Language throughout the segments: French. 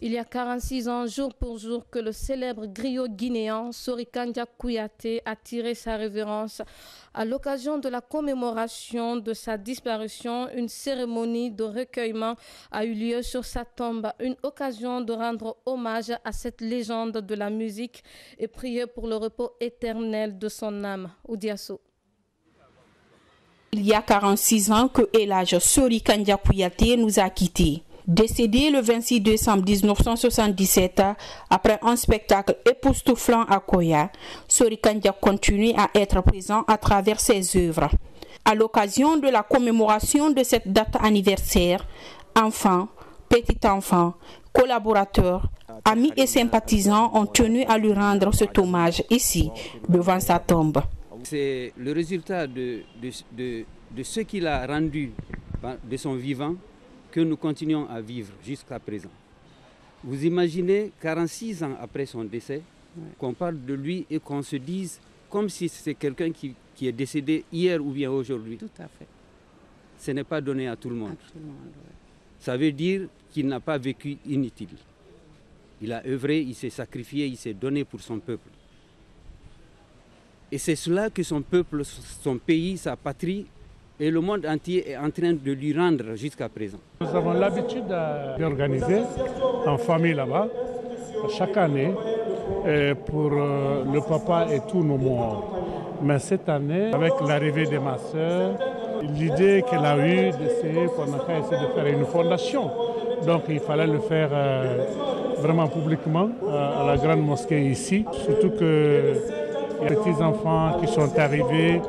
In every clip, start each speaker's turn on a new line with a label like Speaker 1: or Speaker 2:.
Speaker 1: Il y a 46 ans, jour pour jour, que le célèbre griot guinéen Sori Kandia Kouyaté a tiré sa révérence. À l'occasion de la commémoration de sa disparition, une cérémonie de recueillement a eu lieu sur sa tombe. Une occasion de rendre hommage à cette légende de la musique et prier pour le repos éternel de son âme. Oudiasso.
Speaker 2: Il y a 46 ans que El Hadj Sori Kandia Kouyaté nous a quittés. Décédé le 26 décembre 1977, après un spectacle époustouflant à Koya, Sori Kandia continue à être présent à travers ses œuvres. À l'occasion de la commémoration de cette date anniversaire, enfants, petits-enfants, collaborateurs, amis et sympathisants ont tenu à lui rendre cet hommage ici, devant sa tombe.
Speaker 3: C'est le résultat de ce qu'il a rendu de son vivant que nous continuons à vivre jusqu'à présent. Vous imaginez 46 ans après son décès, qu'on parle de lui et qu'on se dise comme si c'est quelqu'un qui est décédé hier ou bien aujourd'hui.
Speaker 4: Tout à fait.
Speaker 3: Ce n'est pas donné à tout le monde.
Speaker 4: Oui.
Speaker 3: Ça veut dire qu'il n'a pas vécu inutile. Il a œuvré, il s'est sacrifié, il s'est donné pour son peuple. Et c'est cela que son peuple, son pays, sa patrie et le monde entier est en train de lui rendre jusqu'à présent.
Speaker 5: Nous avons l'habitude d'organiser en famille là-bas, chaque année, pour le papa et tous nos morts. Mais cette année, avec l'arrivée de ma sœur, l'idée qu'elle a eue d'essayer de faire une fondation. Donc il fallait le faire vraiment publiquement à la grande mosquée ici. Surtout que les petits enfants qui sont arrivés,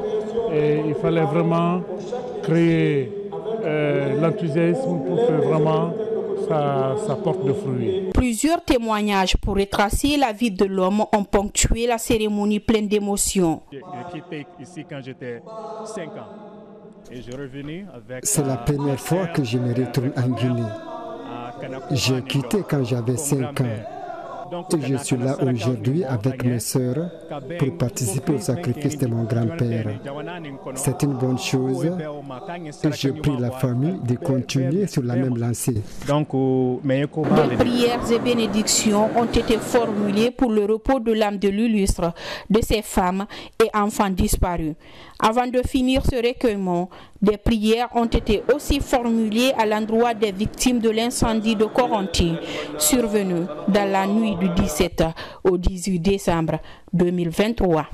Speaker 5: et il fallait vraiment créer l'enthousiasme pour que vraiment ça porte de fruits.
Speaker 2: Plusieurs témoignages pour retracer la vie de l'homme ont ponctué la cérémonie pleine d'émotions.
Speaker 6: J'ai quitté ici quand j'étais 5 ans et je suis revenu avec...
Speaker 7: C'est la première fois que je me retrouve en Guinée. J'ai quitté quand j'avais 5 ans. Et je suis là aujourd'hui avec mes sœurs pour participer au sacrifice de mon grand-père. C'est une bonne chose et je prie la famille de continuer sur la même lancée.
Speaker 2: Des prières et bénédictions ont été formulées pour le repos de l'âme de l'illustre, de ses femmes et enfants disparus. Avant de finir ce recueillement, des prières ont été aussi formulées à l'endroit des victimes de l'incendie de Coronti, survenu dans la nuit du 17 au 18 décembre 2023.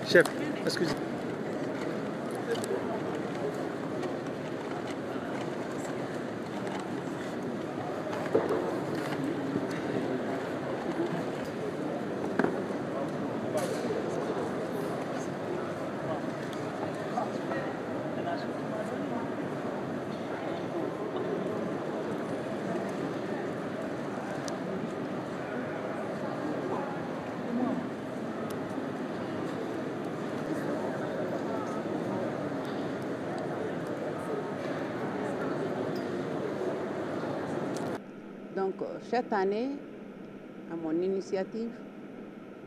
Speaker 8: Chef, excusez.
Speaker 4: Donc, cette année, à mon initiative,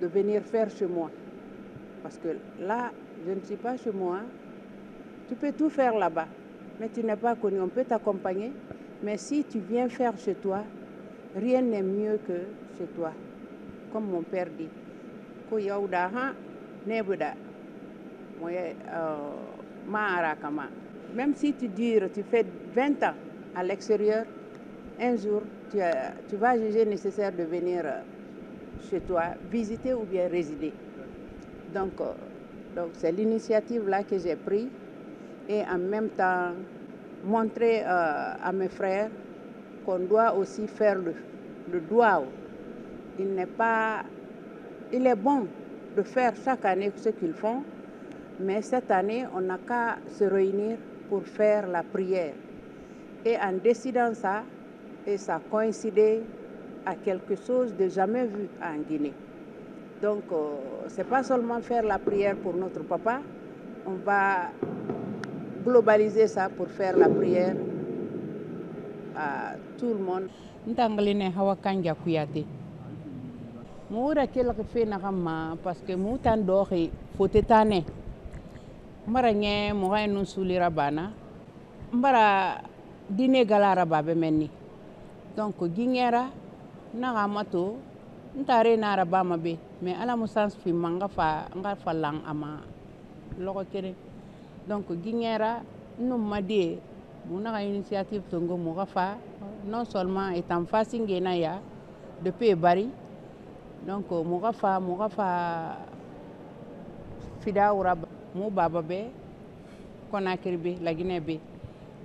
Speaker 4: de venir faire chez moi. Parce que là, je ne suis pas chez moi. Tu peux tout faire là-bas, mais tu n'es pas connu. On peut t'accompagner, mais si tu viens faire chez toi, rien n'est mieux que chez toi. Comme mon père dit. Même si tu fais 20 ans à l'extérieur, un jour, tu vas juger nécessaire de venir chez toi, visiter ou bien résider. Donc c'est l'initiative là que j'ai prise et en même temps montrer à mes frères qu'on doit aussi faire le doigt. Il est bon de faire chaque année ce qu'ils font, mais cette année, on n'a qu'à se réunir pour faire la prière. Et en décidant ça, et ça coïncidait à quelque chose de jamais vu en Guinée. Donc, ce n'est pas seulement faire la prière pour notre papa, on va globaliser ça pour faire la prière à tout le monde.
Speaker 8: Moura kela ke fe na kama parce que mutan doxi fotetane mbara nye mo hay nun suli rabana mbara dine galara babe menni donc gingera na gamato ntare na rabama be mais ala musans fi manga fa lang ama logo kere donc gingera no made mo na initiative tongo mo fa non seulement étant facile na ya depuis bari. Donc mugafa fida urab mu baba be Conakry be la Guinée be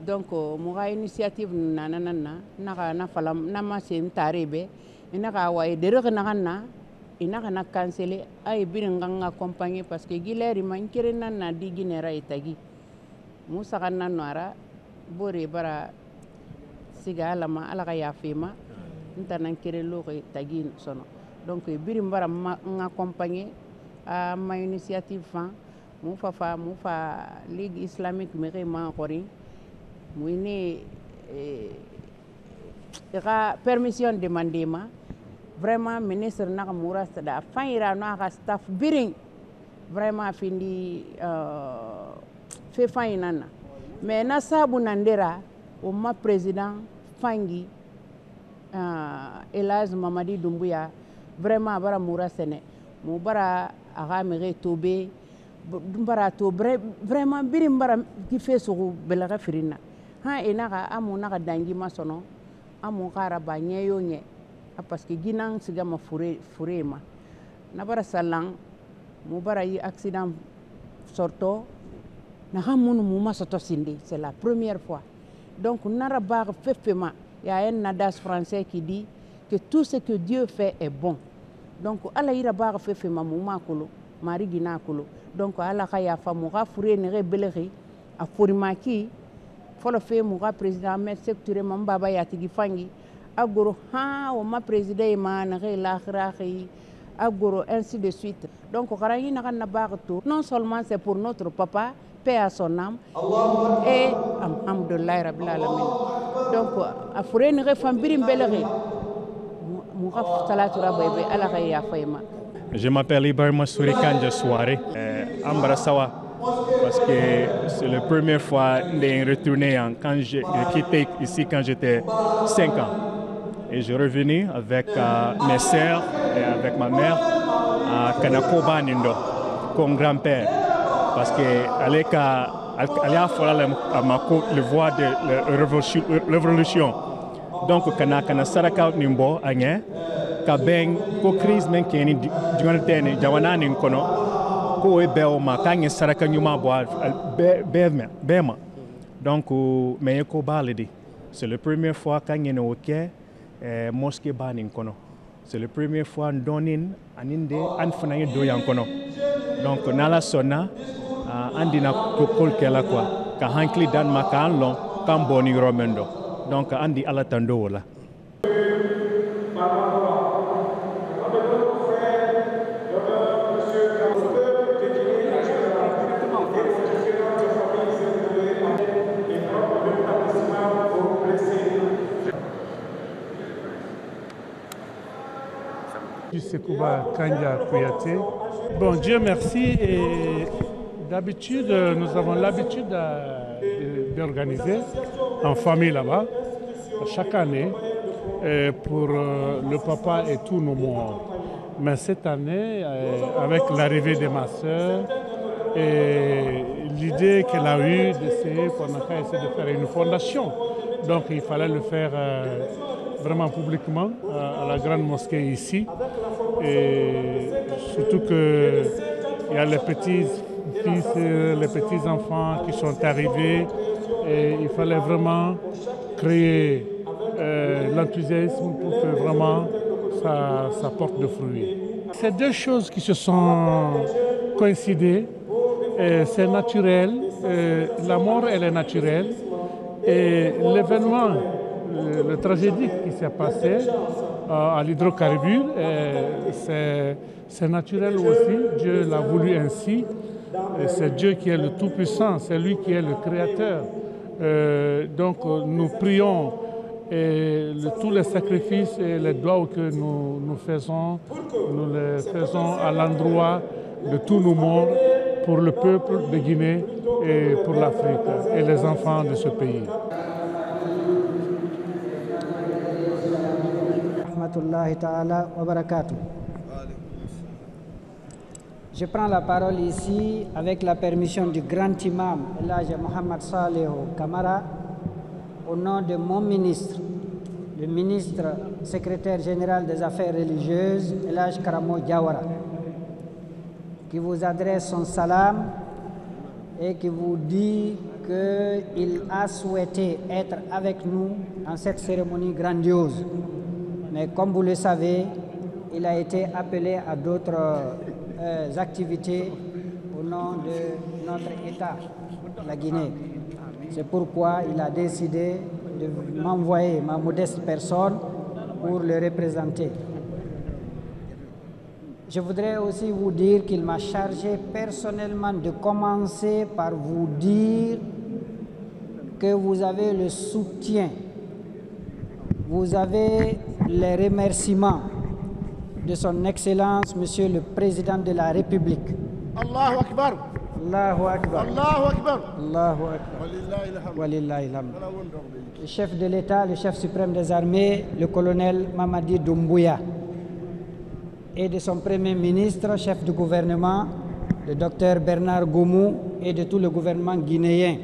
Speaker 8: donc muga initiative nanana na falam na ma sem tarebe ina ka wa dere na ina na canceler ay biringa accompagner parce que gileri man kirena na di Guinera itagi musa kana noara bore bara siga lama ala ka yafima ntanan kirelo ko itagi sono. Donc birim bara m'accompagner à ma initiative fan mufa Ligue islamique mere ma kori muine ra permission demander ma vraiment ministre na moura sada faira na ka staff biring vraiment findi fe fainana mais na sabu nandera o ma président fangi Elhadji Mamadi Doumbouya vraiment bara moura sene mo bara aga mere tobe bara to vraiment birim bara ki fesu belaga firina ha enaka amuna ka dangi masono amu kara ba nyeyo nye parce que ginan siga ma furema na bara salang mo bara yi accident sorto na hamunu mu masoto sindi c'est la première fois donc nara ba fefema y a un adage français qui dit que tout ce que Dieu fait est bon. Donc ala ira ba fefe mamuma kolo mari gina kolo donc ala khaya fa muga fure ne rebelehi a forimaki folo fe muga président met secteur mam baba yatigi fangi agoro ha o ma président ma na la khrahi agoro ainsi de suite donc kharayi na kana ba to non seulement c'est pour notre papa paix à son âme et alhamdulillah rabbil alamin donc a fure ne refambiri belehi.
Speaker 6: Je m'appelle Ibrahima Sourikanja Souare, Ambrasawa, parce que c'est la première fois que je retourné quand j'ai quitté ici quand j'étais 5 ans. Et je suis revenu avec mes sœurs et avec ma mère à Kanakoba Nindo, comme grand-père, parce qu'elle a fallu le voie de la révolution. Donc kana saraka nimbo anye ka ben ko crise men keni digonatene jawana nin kono ko e bewo ma kanye saraka nyuma bo bema donc mais ko balidi c'est la première fois kanye no ke mosquée banin kono c'est la première fois donin aninde an fanaye do yan kono donc nala sonna andina ko kolkela quoi ka hankli dan makan long kamboni romendo. Donc andi ala tando wala.
Speaker 5: Sekouba Kanja Kouyaté. Bon, Dieu merci. Et d'habitude, nous avons l'habitude d'organiser en famille là-bas, chaque année, pour le papa et tous nos morts. Mais cette année, avec l'arrivée de ma soeur Et l'idée qu'elle a eue d'essayer pendant qu'elle essaie de faire une fondation. Donc il fallait le faire vraiment publiquement à la grande mosquée ici. Et surtout qu'il y a les petits-fils, les petits-enfants qui sont arrivés. Et il fallait vraiment créer l'enthousiasme pour que vraiment ça porte de fruits. C'est deux choses qui se sont coïncidées. C'est naturel, la mort elle est naturelle et l'événement, le tragédie qui s'est passé à l'hydrocarbure, c'est naturel aussi, Dieu l'a voulu ainsi, c'est Dieu qui est le Tout-Puissant, c'est lui qui est le Créateur. Donc nous prions et tous les sacrifices et les doigts que nous faisons, nous les faisons à l'endroit de tous nos morts pour le peuple de Guinée et pour l'Afrique et les enfants de ce pays.
Speaker 9: Je prends la parole ici avec la permission du grand imam Elhadji Mohamed Salihu Camara au nom de mon ministre, le ministre secrétaire général des Affaires religieuses Elhadji Karamo Diawara, qui vous adresse son salam et qui vous dit qu'il a souhaité être avec nous dans cette cérémonie grandiose. Mais comme vous le savez, il a été appelé à d'autres activités au nom de notre État, la Guinée. C'est pourquoi il a décidé de m'envoyer ma modeste personne pour le représenter. Je voudrais aussi vous dire qu'il m'a chargé personnellement de commencer par vous dire que vous avez le soutien, vous avez les remerciements de son Excellence, Monsieur le Président de la République.
Speaker 10: Allahu Akbar.
Speaker 9: Allahu Akbar.
Speaker 10: Allahu Akbar.
Speaker 9: Allahu Akbar. Walillahi alhamd. Le chef de l'État, le chef suprême des armées, le colonel Mamadi Doumbouya, et de son Premier ministre, chef du gouvernement, le docteur Bernard Goumou, et de tout le gouvernement guinéen.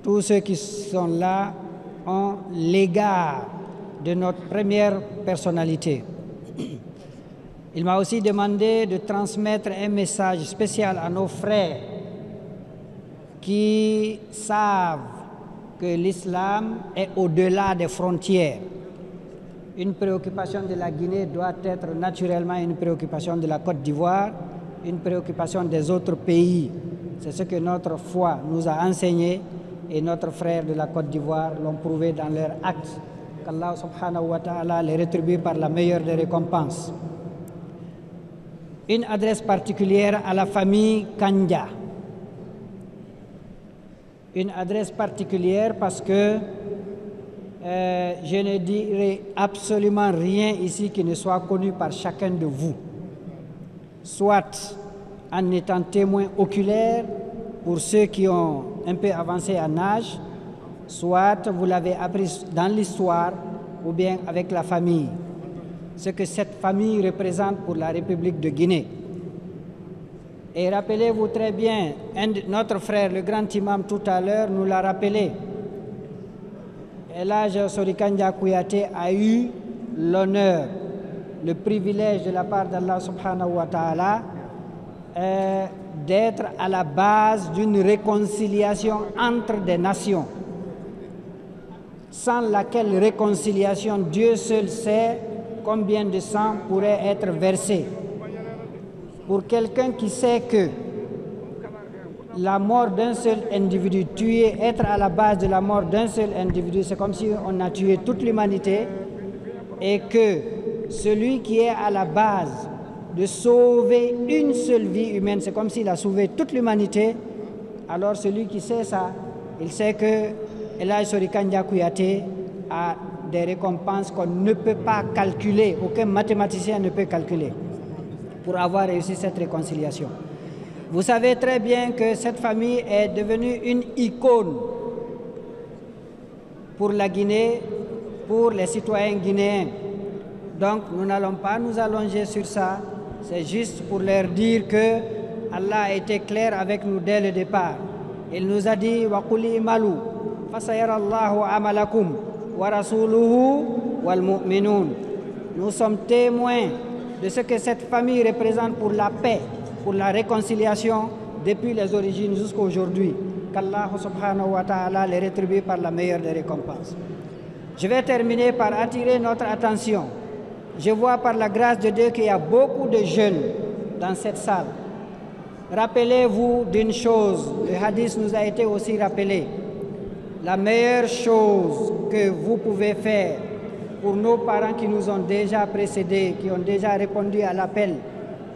Speaker 9: Tous ceux qui sont là ont l'égard de notre première personnalité. Il m'a aussi demandé de transmettre un message spécial à nos frères qui savent que l'islam est au-delà des frontières. Une préoccupation de la Guinée doit être naturellement une préoccupation de la Côte d'Ivoire, une préoccupation des autres pays. C'est ce que notre foi nous a enseigné et notre frère de la Côte d'Ivoire l'ont prouvé dans leurs actes. Qu'Allah subhanahu wa ta'ala les rétribue par la meilleure des récompenses. Une adresse particulière à la famille Kandja. Une adresse particulière parce que je ne dirai absolument rien ici qui ne soit connu par chacun de vous, soit en étant témoin oculaire pour ceux qui ont un peu avancé en âge, soit vous l'avez appris dans l'histoire ou bien avec la famille, ce que cette famille représente pour la République de Guinée. Et rappelez-vous très bien, notre frère, le grand imam tout à l'heure, nous l'a rappelé. Elhadji Sorikandia Kouyaté a eu l'honneur, le privilège de la part d'Allah subhanahu wa ta'ala d'être à la base d'une réconciliation entre des nations, sans laquelle réconciliation, Dieu seul sait combien de sang pourrait être versé. Pour quelqu'un qui sait que la mort d'un seul individu, être à la base de la mort d'un seul individu, c'est comme si on a tué toute l'humanité, et que celui qui est à la base de sauver une seule vie humaine, c'est comme s'il a sauvé toute l'humanité, alors celui qui sait ça, il sait que Elhadji Sorikandia Kouyaté a des récompenses qu'on ne peut pas calculer, aucun mathématicien ne peut calculer, pour avoir réussi cette réconciliation. Vous savez très bien que cette famille est devenue une icône pour la Guinée, pour les citoyens guinéens. Donc nous n'allons pas nous allonger sur ça, c'est juste pour leur dire que Allah a été clair avec nous dès le départ. Il nous a dit wa qul imalu fasayarallahu amalakum wa rasuluhu wal mu'minun. Nous sommes témoins de ce que cette famille représente pour la paix, pour la réconciliation depuis les origines jusqu'à aujourd'hui. Qu'Allah subhanahu wa ta'ala les rétribue par la meilleure des récompenses. Je vais terminer par attirer notre attention. Je vois par la grâce de Dieu qu'il y a beaucoup de jeunes dans cette salle. Rappelez-vous d'une chose, le hadith nous a été aussi rappelé. La meilleure chose que vous pouvez faire pour nos parents qui nous ont déjà précédés, qui ont déjà répondu à l'appel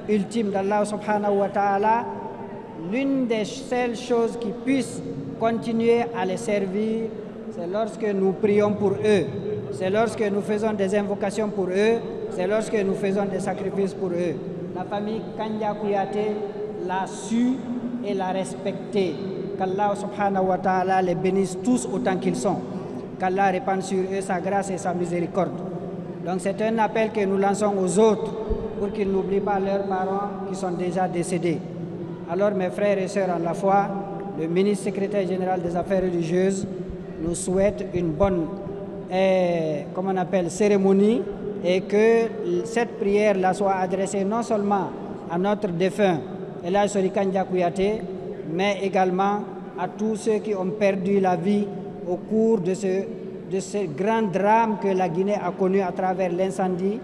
Speaker 9: ultime d'Allah subhanahu wa ta'ala, l'une des seules choses qui puissent continuer à les servir, c'est lorsque nous prions pour eux, c'est lorsque nous faisons des invocations pour eux, c'est lorsque nous faisons des sacrifices pour eux. La famille Kandja Kouyaté l'a su et l'a respecté. Qu'Allah subhanahu wa ta'ala les bénisse tous autant qu'ils sont. Qu'Allah répande sur eux sa grâce et sa miséricorde. Donc c'est un appel que nous lançons aux autres pour qu'ils n'oublient pas leurs parents qui sont déjà décédés. Alors mes frères et sœurs en la foi, le ministre secrétaire général des affaires religieuses nous souhaite une bonne cérémonie et que cette prière-là soit adressée non seulement à notre défunt Elhadji Sori Kandja Kouyaté, mais également à tous ceux qui ont perdu la vie au cours de ce grand drame que la Guinée a connu à travers l'incendie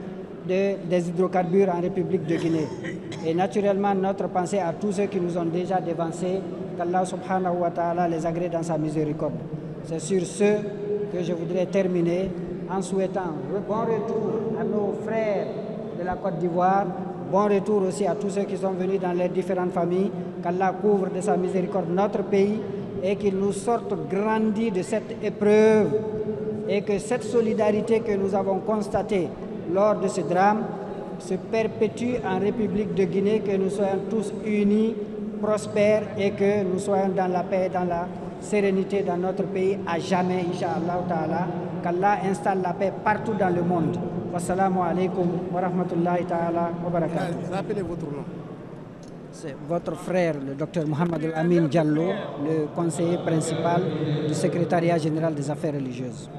Speaker 9: des hydrocarbures en République de Guinée. Et naturellement, notre pensée à tous ceux qui nous ont déjà dévancés, qu'Allah subhanahu wa ta'ala les agrée dans sa miséricorde. C'est sur ce que je voudrais terminer en souhaitant bon retour à nos frères de la Côte d'Ivoire, bon retour aussi à tous ceux qui sont venus dans les différentes familles, qu'Allah couvre de sa miséricorde notre pays et qu'il nous sorte grandis de cette épreuve et que cette solidarité que nous avons constatée lors de ce drame se perpétue en République de Guinée, que nous soyons tous unis, prospères et que nous soyons dans la paix, dans la sérénité dans notre pays à jamais, Inch'Allah ta'ala, qu'Allah installe la paix partout dans le monde. Wassalamu alaikum wa rahmatullahi ta'ala wa barakatuh.
Speaker 10: Rappelez votre nom.
Speaker 9: C'est votre frère, le docteur Mohamed Amin Diallo, le conseiller principal du secrétariat général des affaires religieuses.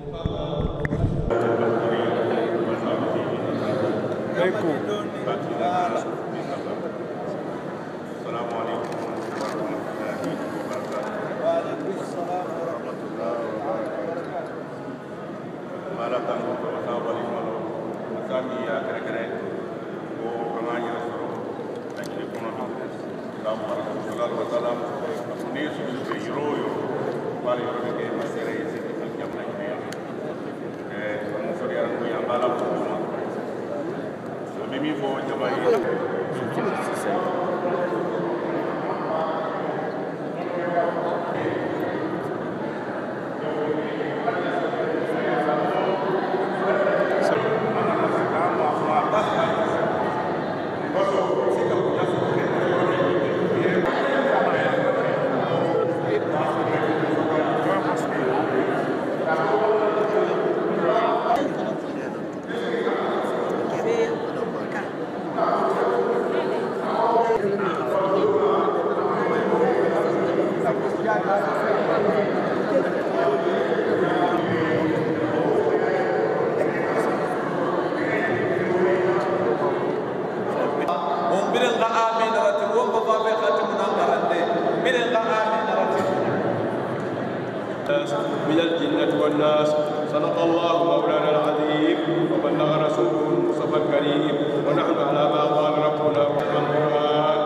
Speaker 11: من الجنة والناس صدق الله مولانا العظيم وبلغ رسوله المصطفى الكريم ونحن على ما قال ربنا وفق القرآن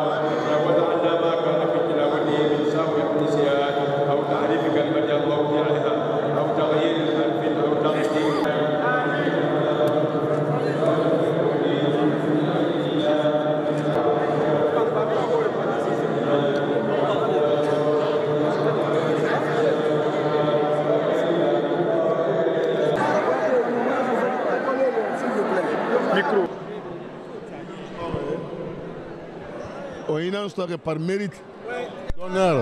Speaker 11: وجعلنا ما كان في تلاوته من سهو أو نسيان أو تعريف كلمة أو موضعها أو تغيير حرف أو تغيير
Speaker 10: que par mérite d'honneur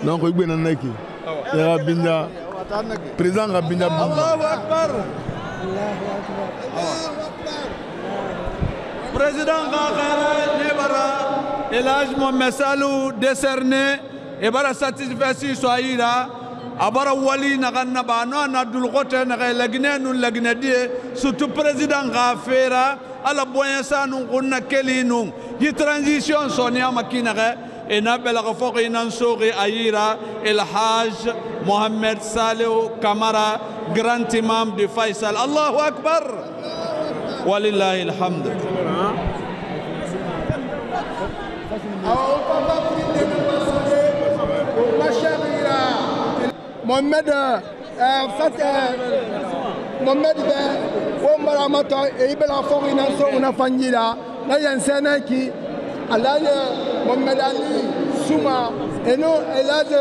Speaker 10: donc il y a Nike président Rabinda Allahu Akbar président Gagara Nebara
Speaker 12: Elhaj Mohamed Salou décerné et bara satisfaction soyira abara wali na ganna bano na dul khote na lagne nu lagne die surtout président gafera ala boyen sanu kunna kelinu yi transition sonia makina et na bela gafo inan sori ayira Elhaj Mohamed Salou Kamara grand imam de Faisal. Allahu akbar walillahi alhamd.
Speaker 13: Mohamed Mohamed o maramato e bela fo ina so una fanyira na yansana ki alaye Mohamed Ali Souma et non Elhaj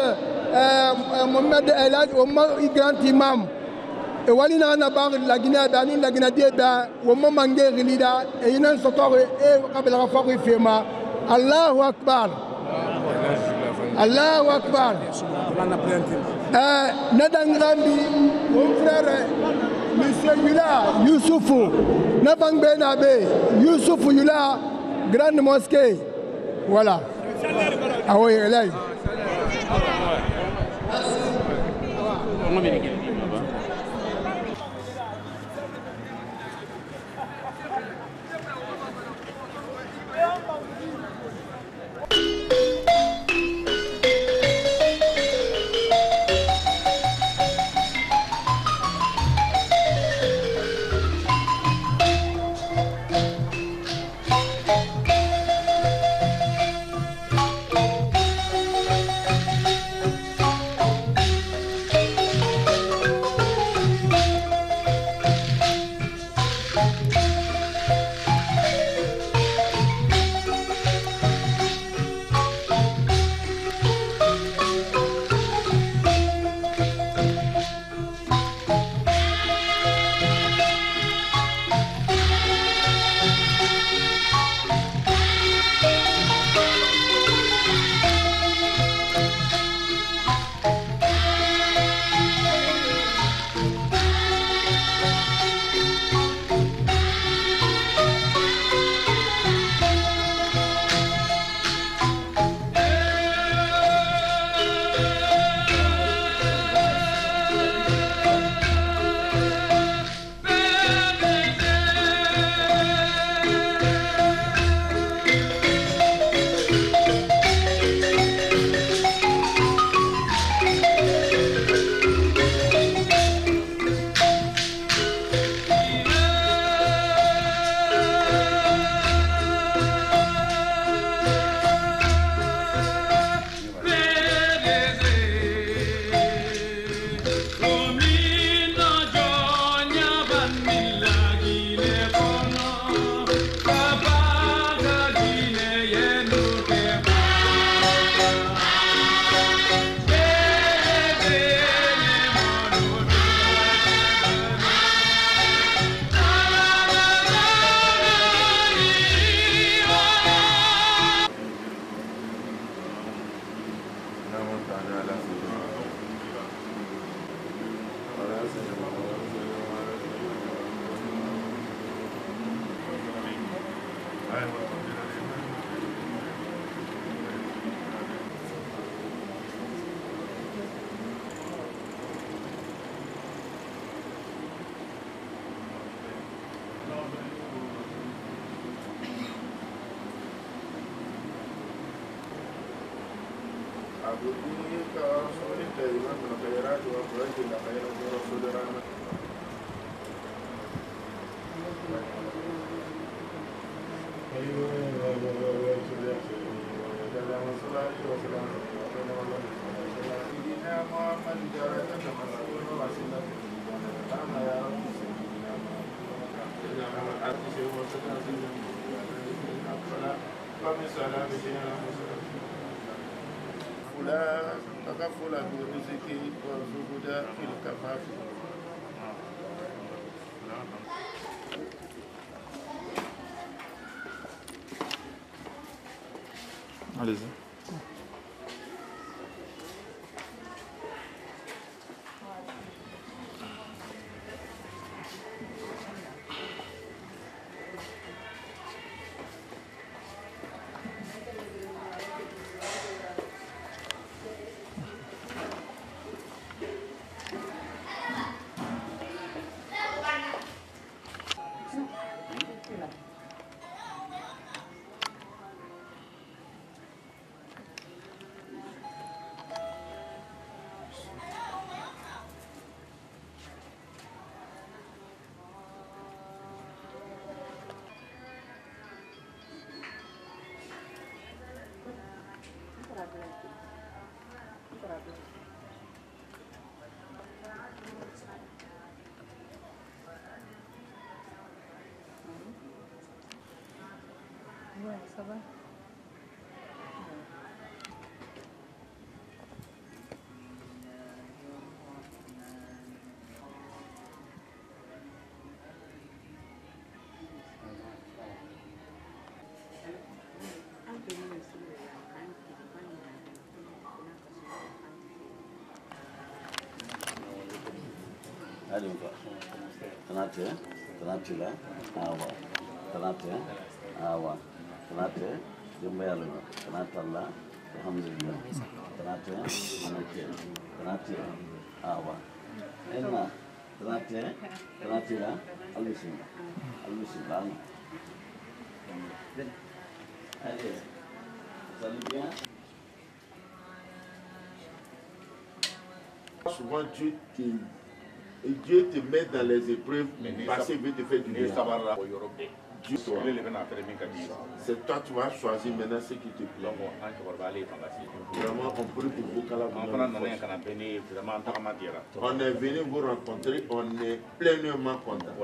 Speaker 13: Mohamed Elhaj o grand imam e walina na bar la Guinée da nun la Guinée da o mo mangé lida e ina sotore e kabela fo fema. Allahu akbar. Allahu akbar. Nadang Rambi, mon frère, monsieur Yula, Youssoufou, Nabang Benabe, Youssoufou Yula, grande mosquée. Voilà. Ah oui, là.
Speaker 14: ولا تغفل برزقه والزهد في الكفاف.
Speaker 15: Allez-y.
Speaker 4: ça va.
Speaker 15: Allez, on va. 31 là. Ah ouais. 31. Ah ouais. 31. Jumlah là. 31 là. Alhamdulillah. 31. 31. Ah ouais. Enna. 31. 31 là. Alhamdulillah. Allez. Vous allez bien?
Speaker 14: Souvent Dieu te met dans les épreuves parce qu'il veut te faire du bien. C'est toi qui vas choisir maintenant ce qui te plaît. Vraiment, on prie pour vous. On est venu vous rencontrer, on est pleinement content.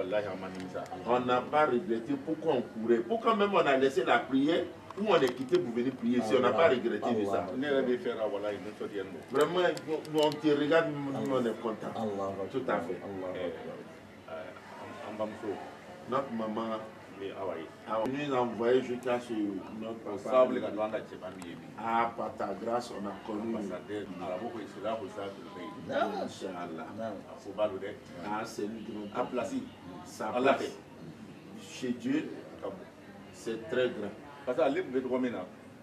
Speaker 14: On n'a pas regretté pourquoi on courait. Pourquoi même on a laissé la prière ou on est quitté pour venir prier si on n'a pas regretté de ça. Vraiment, on te regarde, nous on est content. Tout à fait. Notre maman nous a envoyé jusqu'à chez notre papa. Ah, par ta grâce, on a connu. Inch'Allah. Ah, c'est lui qui nous a placé. Sa place chez Dieu, c'est très grand.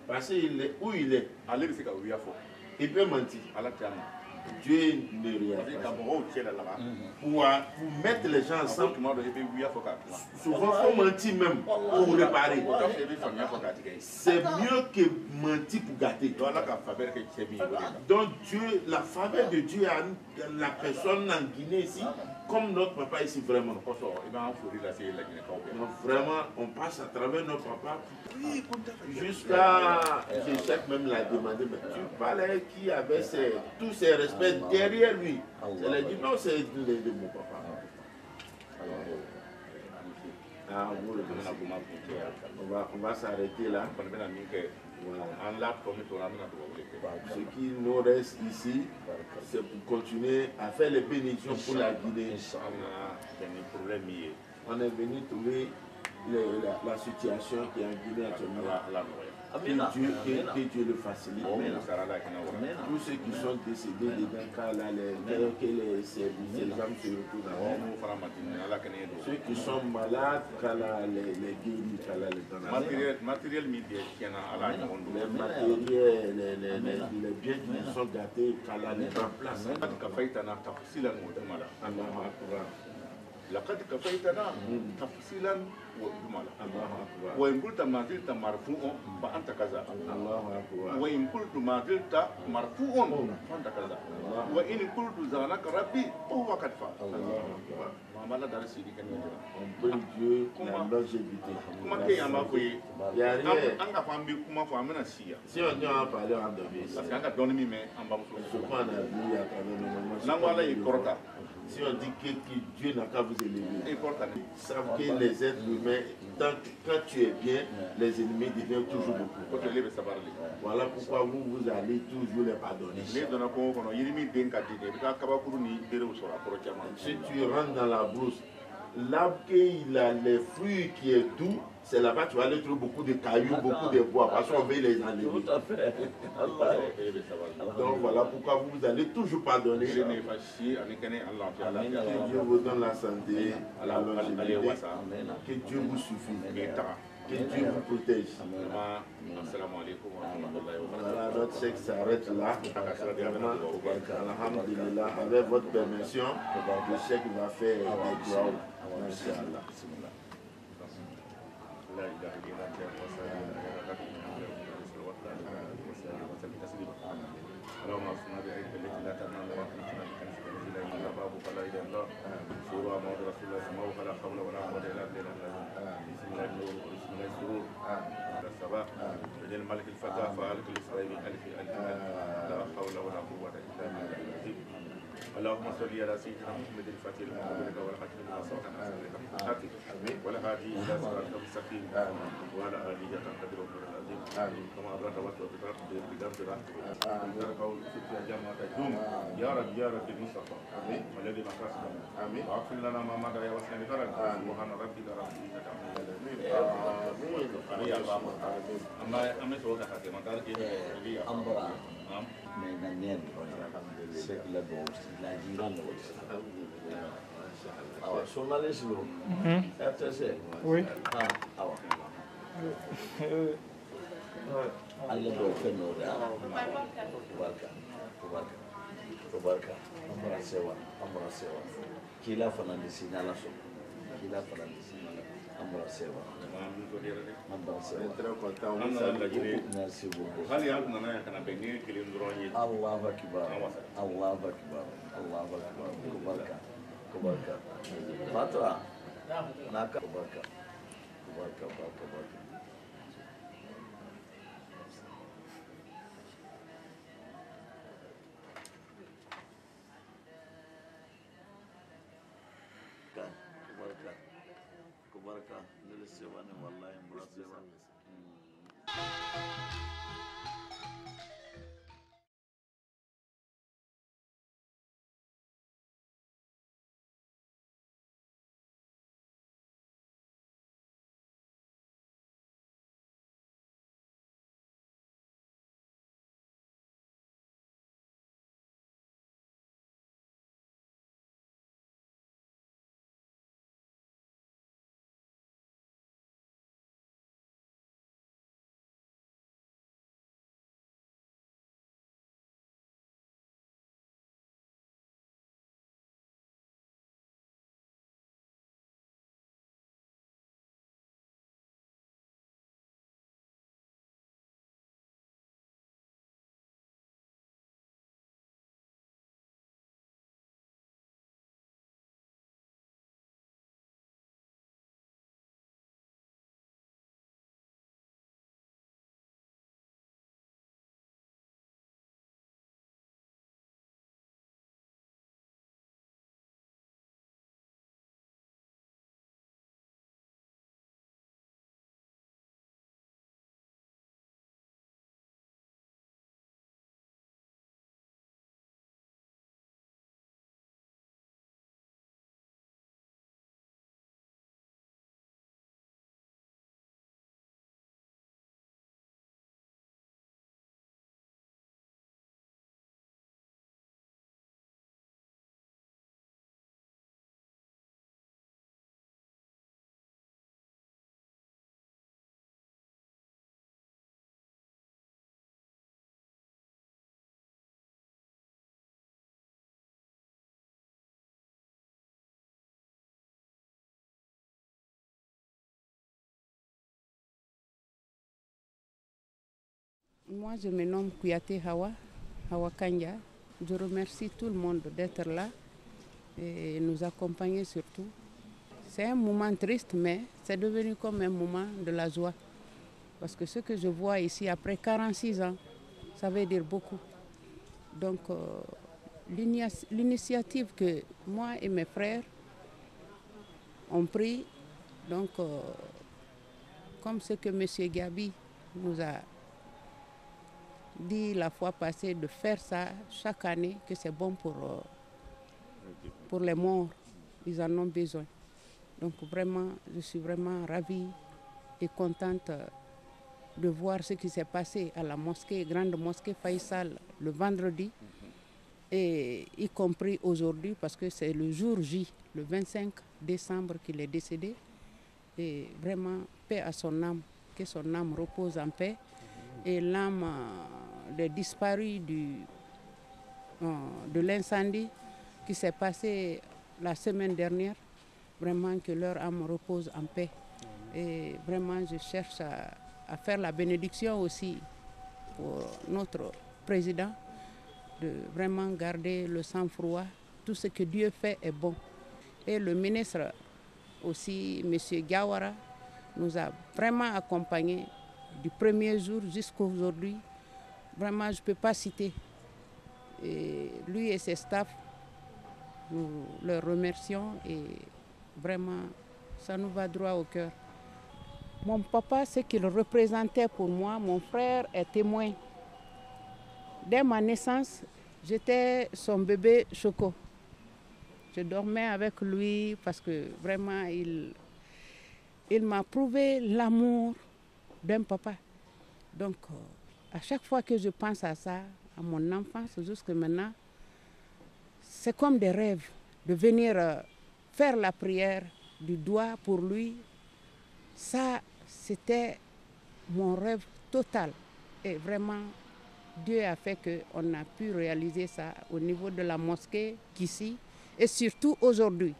Speaker 14: Parce qu'il est où il est. Il peut mentir. Dieu ne réagit pas. Pour mettre les gens ensemble, souvent il faut mentir même pour réparer. C'est mieux que mentir pour gâter. Donc Dieu, la faveur de Dieu à la personne en Guinée ici, comme notre papa ici vraiment. Donc vraiment, on passe à travers notre papa jusqu'à, je sais même l'a demandé, mais tu parlais qui avait tous ses respects derrière lui. Elle a dit non, c'est de mon papa. On va s'arrêter là. Voilà. Ce qui nous reste ici, c'est pour continuer à faire les bénédictions pour la Guinée. On est venu trouver la situation qui est en Guinée actuellement. Que Dieu le facilite. Tous ceux qui sont décédés dedans, car là, que les services, les âmes se retrouvent. Ceux qui sont malades, car là, les guéris, car là, les matériels, les biens qui sont gâtés, car là, les remplacent.
Speaker 16: لقد كفيتنا تفصيلا وجملا وإن قلت ما زلت مرفوع فأنت كذا وإن قلت ما زلت مرفوع فأنت كذا وإن قلت زانك ربي فهو قد فعل ما لا درس دي كان
Speaker 14: on prie Dieu la longévité.
Speaker 16: Comment qu'il y a ma fouille anga fambi kuma famina sia
Speaker 14: si on a parlé en demi
Speaker 16: parce que anga donne mi mais en bas
Speaker 14: ce qu'on a vu à travers nos
Speaker 16: nangwala ikorta.
Speaker 14: Si on dit que Dieu n'a qu'à vous élever, savent que les êtres humains, quand tu es bien, les ennemis deviennent toujours beaucoup. Voilà pourquoi vous allez toujours les pardonner. Si tu rentres dans la brousse, l'arbre qu'il a les fruits qui est doux, c'est là-bas tu vas aller trouver beaucoup de cailloux, beaucoup de bois, parce qu'on veut les enlever. Tout à fait. Donc voilà pourquoi vous allez toujours pardonner. Que Dieu vous donne la santé, la longévité, que Dieu vous suffise, que Dieu vous protège. Voilà, notre chèque s'arrête là. Alhamdulillah, avec votre permission, le chèque va faire des doigts. Inch'Allah. لا اله الا انت اللهم اصلنا بعيدك التي لا تامن وارحمتنا بكنفك التي لا يمنع بابك لا اله الا الله سوى موت رسول الله اسمه فلا حول ولا قوه الا بالله بسم الله النور بسم الله السرور على الصباح بدل الملك الفتى فالك الاسرائيلي الف الف لا حول ولا قوه الا بالله
Speaker 16: اللهم صل على سيدنا محمد الفاتح لما أغلق والخاتم لما سبق ناصر الحق والهادي إلى صراطك المستقيم وعلى آله حق قدره ومقداره العظيم كما أبرأت وأتوبت بدرب رحمته قول فتح جامعة الدوم يا رب المصطفى والذي مقاصد واغفر لنا ما مضى يا وسلم كرم سبحان ربك رب العزة عما يصفون أما سوى حتى ما قال كده
Speaker 15: أمبرا من نين سكلا دوس لا جيران دوس أو journaliste lo FTC
Speaker 6: oui
Speaker 15: awa Allah do fenno da barka amra sewa kila fanandi signala so amra sewa merci beaucoup
Speaker 16: hali yangu nana kana bengi kilindronyi
Speaker 15: Allahu akbar kubarka Fatra naka kubarka kubarka nilisewa ni wallahi murasewa
Speaker 8: Moi, je me nomme Kouyaté Hawa Kanja. Je remercie tout le monde d'être là et nous accompagner surtout. C'est un moment triste, mais c'est devenu comme un moment de la joie. Parce que ce que je vois ici, après 46 ans, ça veut dire beaucoup. Donc, l'initiative que moi et mes frères ont pris, donc, comme ce que M. Gabi nous a dit la fois passée, de faire ça chaque année, que c'est bon pour les morts, ils en ont besoin. Donc vraiment, je suis vraiment ravie et contente de voir ce qui s'est passé à la mosquée, grande mosquée Faisal, le vendredi, et y compris aujourd'hui, parce que c'est le jour J, le 25 décembre qu'il est décédé. Et vraiment, paix à son âme, que son âme repose en paix. Et l'âme des disparus de l'incendie qui s'est passé la semaine dernière, vraiment que leur âme repose en paix. Et vraiment, je cherche à faire la bénédiction aussi pour notre président, de vraiment garder le sang-froid. Tout ce que Dieu fait est bon. Et le ministre aussi, M. Gawara, nous a vraiment accompagnés du premier jour jusqu'à aujourd'hui. Vraiment, je ne peux pas citer. Et lui et ses staffs, nous le remercions et vraiment, ça nous va droit au cœur. Mon papa, ce qu'il représentait pour moi, mon frère est témoin. Dès ma naissance, j'étais son bébé Choco. Je dormais avec lui parce que vraiment, il m'a prouvé l'amour d'un papa. Donc, à chaque fois que je pense à ça, à mon enfance jusqu'à maintenant, c'est comme des rêves de venir faire la prière du doigt pour lui. Ça, c'était mon rêve total. Et vraiment, Dieu a fait qu'on a pu réaliser ça au niveau de la mosquée qu'ici, et surtout aujourd'hui.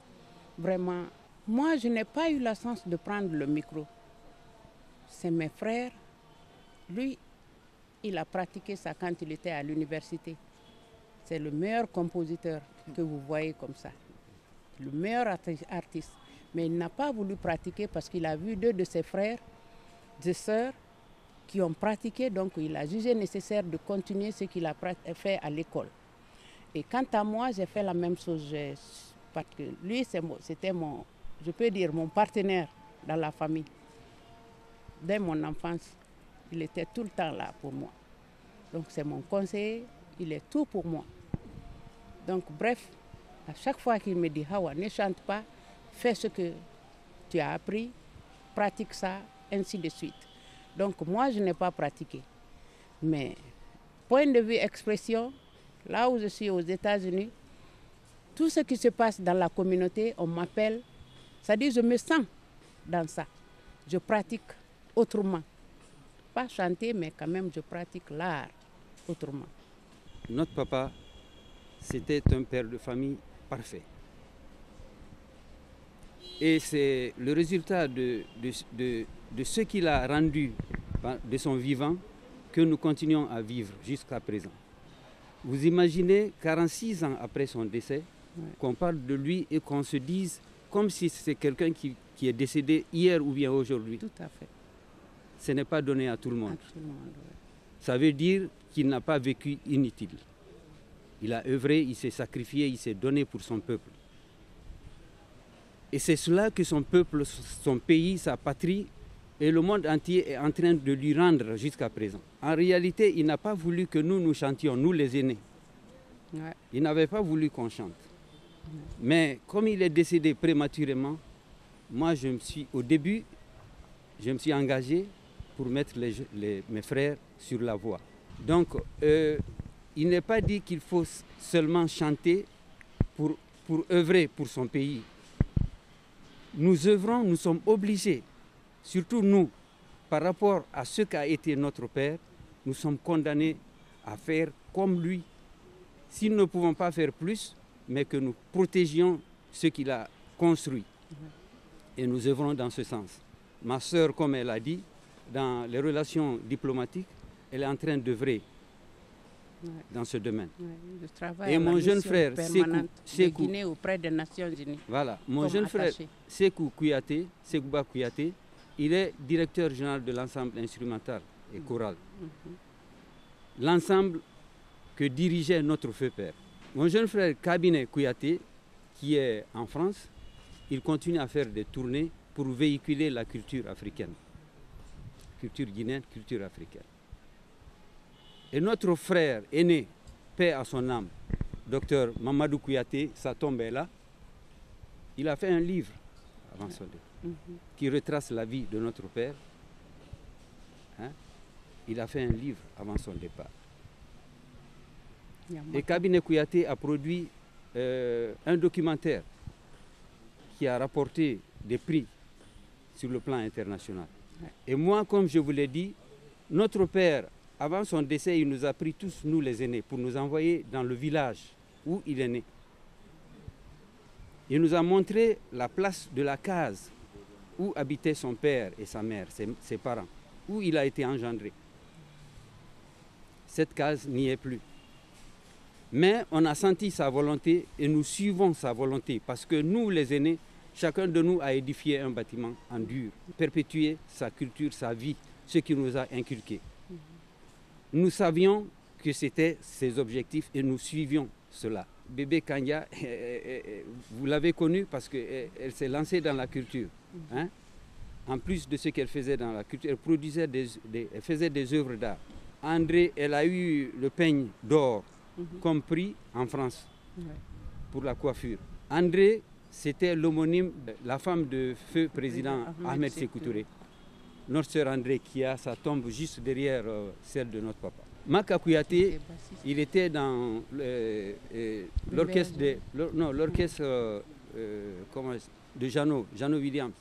Speaker 8: Vraiment, moi, je n'ai pas eu la chance de prendre le micro. C'est mes frères. Lui, il a pratiqué ça quand il était à l'université. C'est le meilleur compositeur que vous voyez comme ça. Le meilleur artiste. Mais il n'a pas voulu pratiquer parce qu'il a vu 2 de ses frères, des sœurs, qui ont pratiqué. Donc, il a jugé nécessaire de continuer ce qu'il a fait à l'école. Et quant à moi, j'ai fait la même chose. Parce que lui, c'était je peux dire, mon partenaire dans la famille. Dès mon enfance, il était tout le temps là pour moi. Donc, c'est mon conseiller, il est tout pour moi. Donc, bref, à chaque fois qu'il me dit, Hawa, ne chante pas, fais ce que tu as appris, pratique ça, ainsi de suite. Donc, moi, je n'ai pas pratiqué. Mais, point de vue expression, là où je suis aux États-Unis, tout ce qui se passe dans la communauté, on m'appelle, ça dit, je me sens dans ça. Je pratique autrement. Pas chanter, mais quand même, je pratique l'art autrement.
Speaker 3: Notre papa, c'était un père de famille parfait. Et c'est le résultat de ce qu'il a rendu de son vivant que nous continuons à vivre jusqu'à présent. Vous imaginez, 46 ans après son décès, qu'on parle de lui et qu'on se dise comme si c'est quelqu'un qui est décédé hier ou bien aujourd'hui.
Speaker 8: Tout à fait.
Speaker 3: Ce n'est pas donné à tout le monde.
Speaker 8: Absolument, oui.
Speaker 3: Ça veut dire qu'il n'a pas vécu inutile. Il a œuvré, il s'est sacrifié, il s'est donné pour son peuple. Et c'est cela que son peuple, son pays, sa patrie et le monde entier est en train de lui rendre jusqu'à présent. En réalité, il n'a pas voulu que nous chantions, nous les aînés.
Speaker 8: Ouais.
Speaker 3: Il n'avait pas voulu qu'on chante. Mais comme il est décédé prématurément, moi au début, je me suis engagé pour mettre mes frères sur la voie. Donc, il n'est pas dit qu'il faut seulement chanter pour œuvrer pour son pays. Nous œuvrons, nous sommes obligés, surtout nous, par rapport à ce qu'a été notre père, nous sommes condamnés à faire comme lui. Si nous ne pouvons pas faire plus, mais que nous protégions ce qu'il a construit. Et nous œuvrons dans ce sens. Ma sœur, comme elle a dit, dans les relations diplomatiques, elle est en train d'œuvrer dans ce domaine.
Speaker 8: Je travaille
Speaker 3: et mon jeune frère,
Speaker 8: Sékou Guinée auprès des Nations Unies.
Speaker 3: Voilà, mon jeune frère, Sékou Sékouba Kouyaté, il est directeur général de l'ensemble instrumental et choral. L'ensemble que dirigeait notre feu père. Mon jeune frère Kabinet Kouyaté, qui est en France, il continue à faire des tournées pour véhiculer la culture africaine. Culture guinéenne, culture africaine. Et notre frère aîné, paix à son âme, docteur Mamadou Kouyaté, sa tombe est là, il a fait un livre avant son départ, qui retrace la vie de notre père. Il a fait un livre avant son départ. Et Kabinet Kouyaté a produit un documentaire qui a rapporté des prix sur le plan international. Et moi, comme je vous l'ai dit, notre père, avant son décès, il nous a pris tous, nous les aînés, pour nous envoyer dans le village où il est né. Il nous a montré la place de la case où habitaient son père et sa mère, ses parents, où il a été engendré. Cette case n'y est plus. Mais on a senti sa volonté et nous suivons sa volonté parce que nous, les aînés, chacun de nous a édifié un bâtiment en dur, perpétué sa culture, sa vie, ce qui nous a inculqué. Nous savions que c'était ses objectifs et nous suivions cela. bébé Kanya, vous l'avez connue parce qu'elle s'est lancée dans la culture. Hein? En plus de ce qu'elle faisait dans la culture, elle produisait elle faisait des œuvres d'art. André, elle a eu le peigne d'or comme prix en France pour la coiffure. André, c'était l'homonyme, la femme de feu président Ahmed Sékou Touré. Notre sœur André, qui a sa tombe juste derrière celle de notre papa. Maka Kouyaté, il était dans l'orchestre de Jeannot Williams.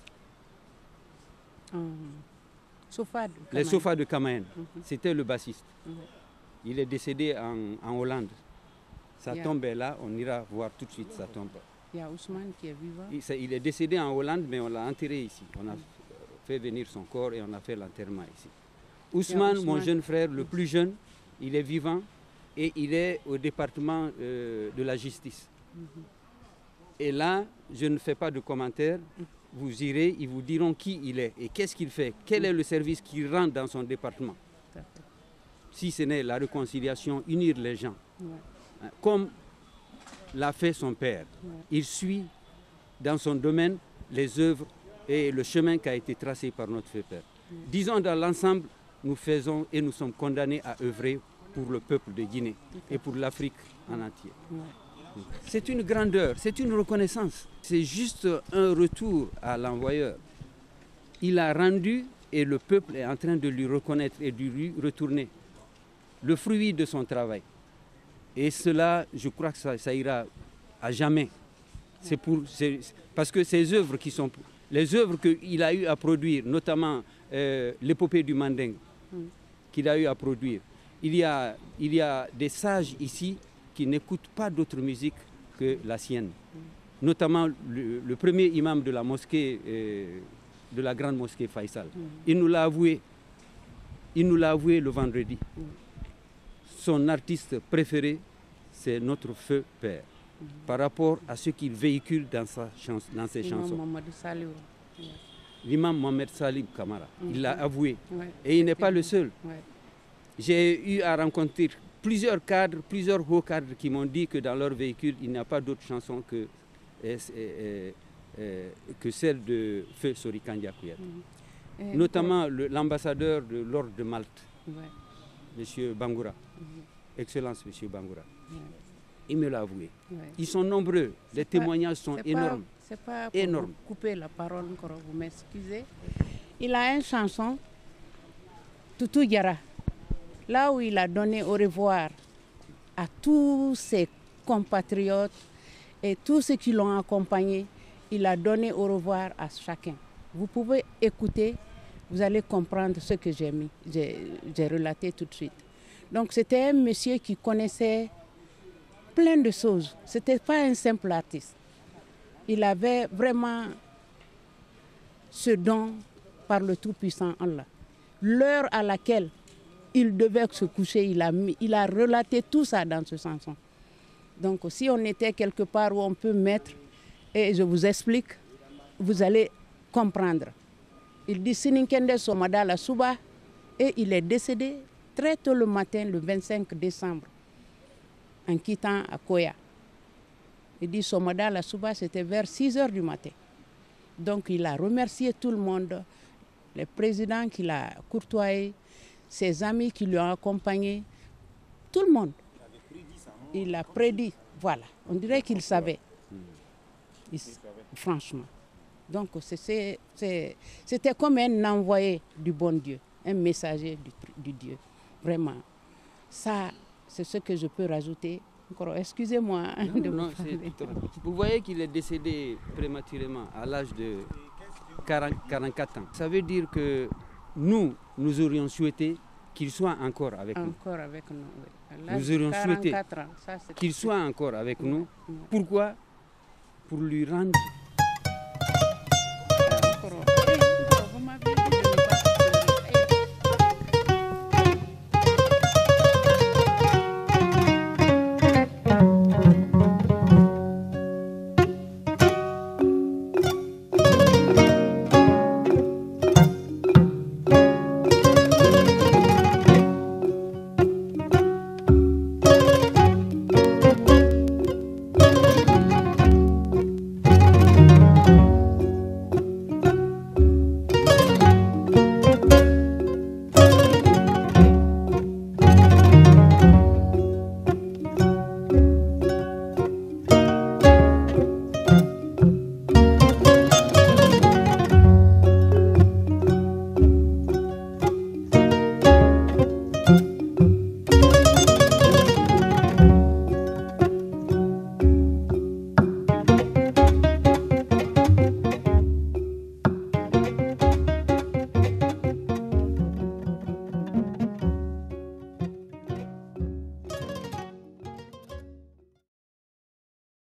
Speaker 3: Les Sofas de Kamaen. C'était le bassiste. Il est décédé en Hollande. Sa tombe est là, on ira voir tout de suite sa tombe.
Speaker 8: Il y a Ousmane qui est vivant.
Speaker 3: Il est décédé en Hollande, mais on l'a enterré ici. On a fait venir son corps et on a fait l'enterrement ici. Ousmane, mon jeune frère, le plus jeune, il est vivant et il est au département de la justice. Et là, je ne fais pas de commentaires. Vous irez, ils vous diront qui il est et qu'est-ce qu'il fait, quel est le service qu'il rend dans son département. Si ce n'est la réconciliation, unir les gens. Comme l'a fait son père. Il suit dans son domaine les œuvres et le chemin qui a été tracé par notre père. Disons, dans l'ensemble, nous faisons et nous sommes condamnés à œuvrer pour le peuple de Guinée et pour l'Afrique en entier. C'est une grandeur, c'est une reconnaissance. C'est juste un retour à l'envoyeur. Il a rendu et le peuple est en train de lui reconnaître et de lui retourner le fruit de son travail. Et cela, je crois que ça ira à jamais. Parce que ces œuvres qui sont... Les œuvres qu'il a eu à produire, notamment l'épopée du Manding, qu'il a eu à produire. Il y a des sages ici qui n'écoutent pas d'autre musique que la sienne. Notamment le premier imam de la mosquée, de la grande mosquée Faisal. Il nous l'a avoué. Il nous l'a avoué le vendredi. Son artiste préféré, c'est notre feu père, par rapport à ce qu'il véhicule dans ses chansons. L'imam Mohamed Salim Kamara, il l'a avoué. Et il n'est pas le seul. J'ai eu à rencontrer plusieurs cadres, plusieurs hauts cadres qui m'ont dit que dans leur véhicule, il n'y a pas d'autre chanson que celle de Feu Sori Kandja Kouyaté. Notamment l'ambassadeur de l'ordre de Malte, M. Bangoura. Excellence, M. Bangoura. Il me l'a avoué. Ils sont nombreux, les témoignages sont énormes.
Speaker 8: C'est pas pour couper la parole encore, vous m'excusez. Il a une chanson, Toutou Yara, là où il a donné au revoir à tous ses compatriotes et tous ceux qui l'ont accompagné. Il a donné au revoir à chacun. Vous pouvez écouter, vous allez comprendre ce que j'ai relaté tout de suite. Donc c'était un monsieur qui connaissait plein de choses. Ce n'était pas un simple artiste. Il avait vraiment ce don par le Tout-Puissant Allah. L'heure à laquelle il devait se coucher, il a relaté tout ça dans ce chanson. Donc si on était quelque part où on peut mettre, et je vous explique, vous allez comprendre. Il dit Sininkende Somada la Souba et il est décédé très tôt le matin, le 25 décembre, en quittant Akoya. Il dit Somada la Souba, c'était vers 6 heures du matin. Donc il a remercié tout le monde, les présidents qu'il a courtoyés, ses amis qui lui ont accompagné, tout le monde. Il a prédit, voilà, on dirait qu'il savait. Franchement. Donc c'était comme un envoyé du bon Dieu, un messager du Dieu. Vraiment. Ça, c'est ce que je peux rajouter. Excusez-moi.
Speaker 3: Vous voyez qu'il est décédé prématurément à l'âge de 44 ans. Ça veut dire que nous aurions souhaité qu'il soit encore avec nous.
Speaker 8: Encore avec nous, oui.
Speaker 3: Nous aurions souhaité qu'il soit encore avec nous. Pourquoi? Pour lui rendre...